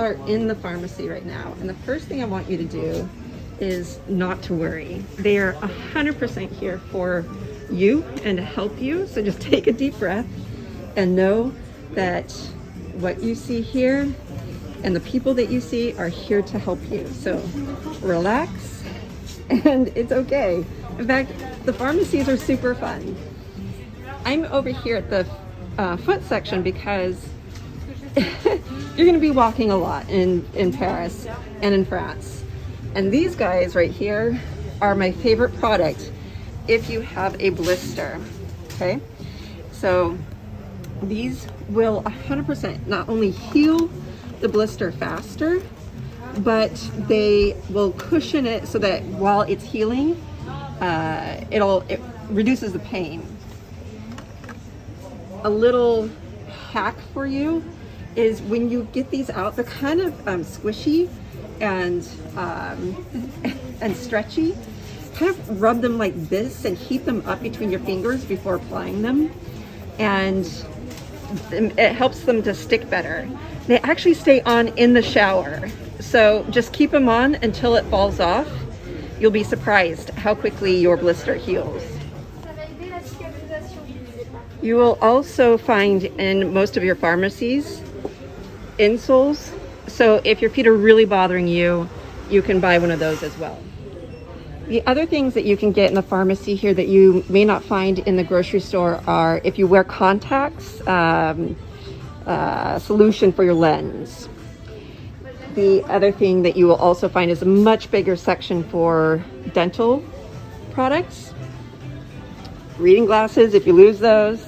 are in the pharmacy right now, and the first thing I want you to do is not to worry. They are 100% here for you and to help you. So just take a deep breath and know that what you see here and the people that you see are here to help you. So relax, and it's okay. In fact, the pharmacies are super fun. I'm over here at the foot section because you're going to be walking a lot in Paris and in France. And these guys right here are my favorite product if you have a blister, okay? So these will 100% not only heal the blister faster, but they will cushion it so that while it's healing, it reduces the pain. A little hack for you is when you get these out, they're kind of squishy and stretchy. Kind of rub them like this and heat them up between your fingers before applying them, and it helps them to stick better. They actually stay on in the shower, so just keep them on until it falls off. You'll be surprised how quickly your blister heals. You will also find in most of your pharmacies insoles. So if your feet are really bothering you, you can buy one of those as well. The other things that you can get in the pharmacy here that you may not find in the grocery store are, if you wear contacts, solution for your lens. The other thing that you will also find is a much bigger section for dental products. Reading glasses, if you lose those.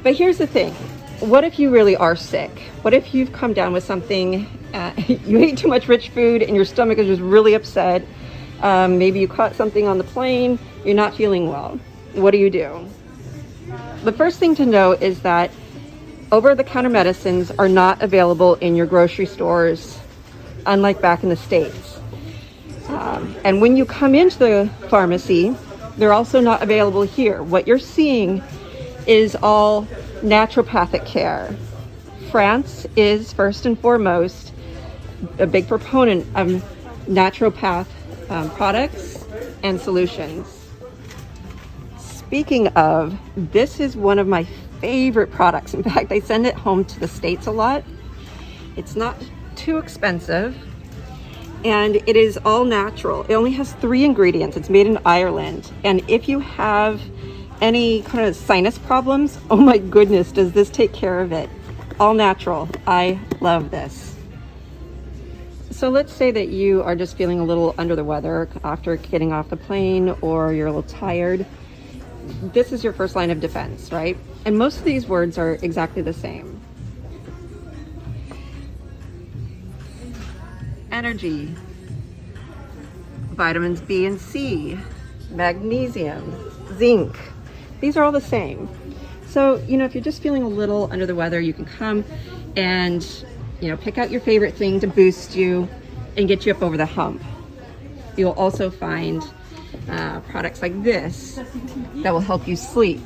But here's the thing. What if you really are sick? What if you've come down with something, you ate too much rich food and your stomach is just really upset? Maybe you caught something on the plane, you're not feeling well. What do you do? The first thing to know is that over-the-counter medicines are not available in your grocery stores, unlike back in the States. And when you come into the pharmacy, they're also not available here. What you're seeing is all naturopathic care. France is first and foremost a big proponent of naturopath products and solutions. Speaking of, this is one of my favorite products. In fact, I send it home to the States a lot. It's not too expensive, and it is all natural. It only has 3 ingredients. It's made in Ireland. And if you have any kind of sinus problems, oh my goodness, does this take care of it. All natural. I love this. So let's say that you are just feeling a little under the weather after getting off the plane, or you're a little tired. This is your first line of defense, right? And most of these words are exactly the same. Energy, vitamins B and C, magnesium, zinc. These are all the same. So, if you're just feeling a little under the weather, you can come and, pick out your favorite thing to boost you and get you up over the hump. You'll also find products like this that will help you sleep.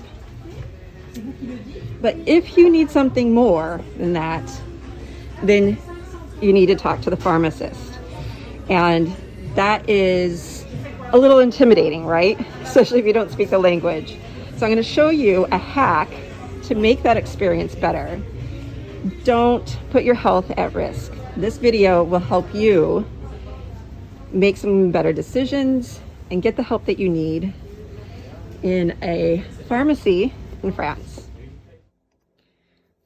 But if you need something more than that, then you need to talk to the pharmacist. And that is a little intimidating, right? Especially if you don't speak the language. So I'm going to show you a hack to make that experience better. Don't put your health at risk. This video will help you make some better decisions and get the help that you need in a pharmacy in France.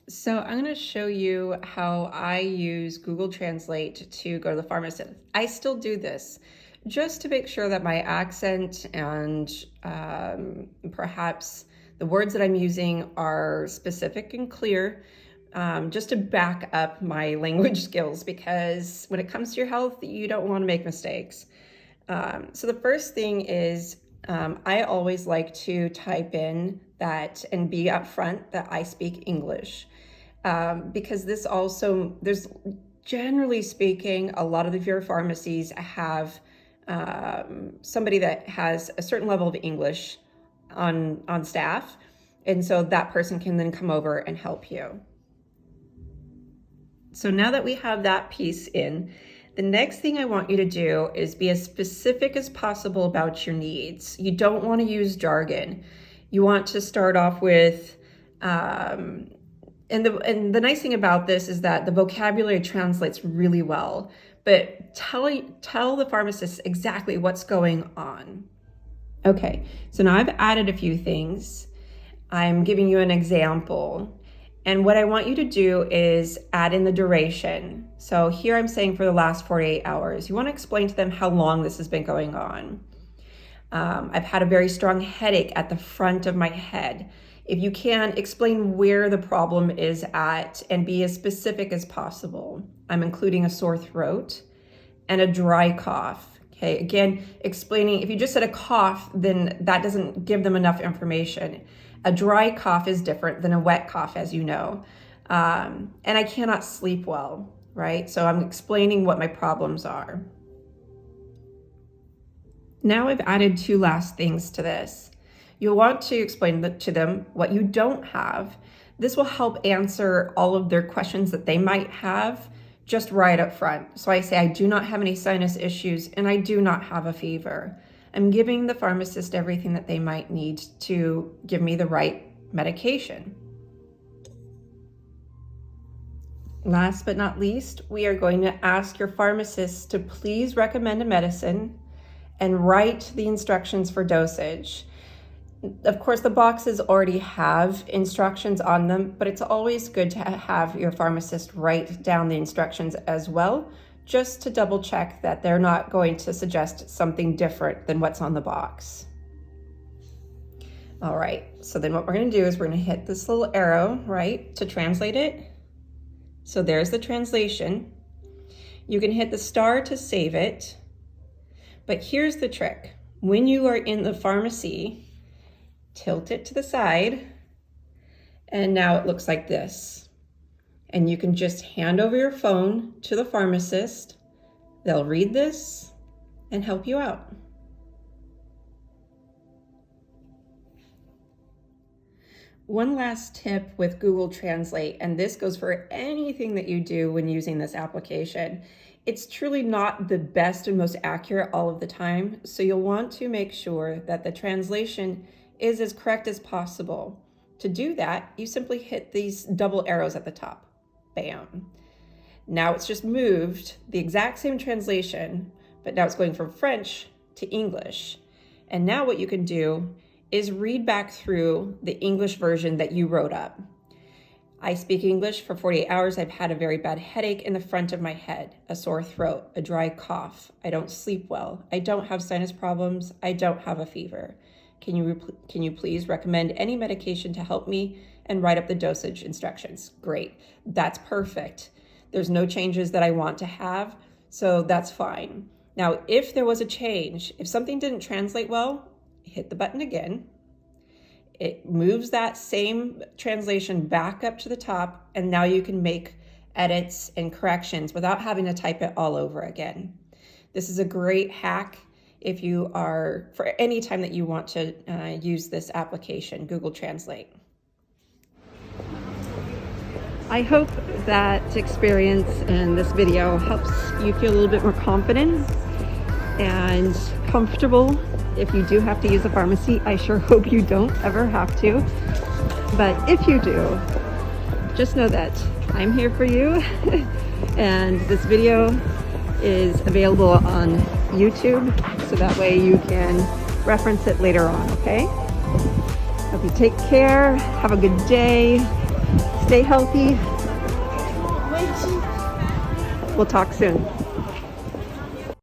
So I'm going to show you how I use Google Translate to go to the pharmacist. I still do this just to make sure that my accent and perhaps the words that I'm using are specific and clear, just to back up my language skills, because when it comes to your health, you don't want to make mistakes. So the first thing is I always like to type in that and be upfront that I speak English, because there's generally speaking, a lot of your pharmacies have somebody that has a certain level of English on staff, and so that person can then come over and help you. So now that we have that piece in, the next thing I want you to do is be as specific as possible about your needs. You don't want to use jargon. You want to start off with, and the nice thing about this is that the vocabulary translates really well, but tell the pharmacist exactly what's going on. Okay, so now I've added a few things. I'm giving you an example. And what I want you to do is add in the duration. So here I'm saying for the last 48 hours. You want to explain to them how long this has been going on. I've had a very strong headache at the front of my head. If you can, explain where the problem is at and be as specific as possible. I'm including a sore throat and a dry cough. Okay, again, explaining, if you just said a cough, then that doesn't give them enough information. A dry cough is different than a wet cough, as you know. And I cannot sleep well, right? So I'm explaining what my problems are. Now I've added two last things to this. You'll want to explain to them what you don't have. This will help answer all of their questions that they might have just right up front. So I say, I do not have any sinus issues and I do not have a fever. I'm giving the pharmacist everything that they might need to give me the right medication. Last but not least, we are going to ask your pharmacist to please recommend a medicine and write the instructions for dosage. Of course, the boxes already have instructions on them, but it's always good to have your pharmacist write down the instructions as well, just to double check that they're not going to suggest something different than what's on the box. All right, so then what we're gonna do is we're gonna hit this little arrow, right, to translate it. So there's the translation. You can hit the star to save it, but here's the trick. When you are in the pharmacy, tilt it to the side, and now it looks like this. And you can just hand over your phone to the pharmacist. They'll read this and help you out. One last tip with Google Translate, and this goes for anything that you do when using this application. It's truly not the best and most accurate all of the time, so you'll want to make sure that the translation is as correct as possible. To do that, you simply hit these double arrows at the top. Bam. Now it's just moved the exact same translation, but now it's going from French to English. And now what you can do is read back through the English version that you wrote up. I speak English for 48 hours. I've had a very bad headache in the front of my head, a sore throat, a dry cough. I don't sleep well. I don't have sinus problems. I don't have a fever. Can you please recommend any medication to help me and write up the dosage instructions? Great, that's perfect. There's no changes that I want to have, so that's fine. Now, if there was a change, if something didn't translate well, hit the button again. It moves that same translation back up to the top, and now you can make edits and corrections without having to type it all over again. This is a great hack if you are, for any time that you want to use this application, Google Translate. I hope that experience in this video helps you feel a little bit more confident and comfortable if you do have to use a pharmacy. I sure hope you don't ever have to, but if you do, just know that I'm here for you and this video is available on YouTube, so that way you can reference it later on, okay? Hope you take care, have a good day, stay healthy. We'll talk soon.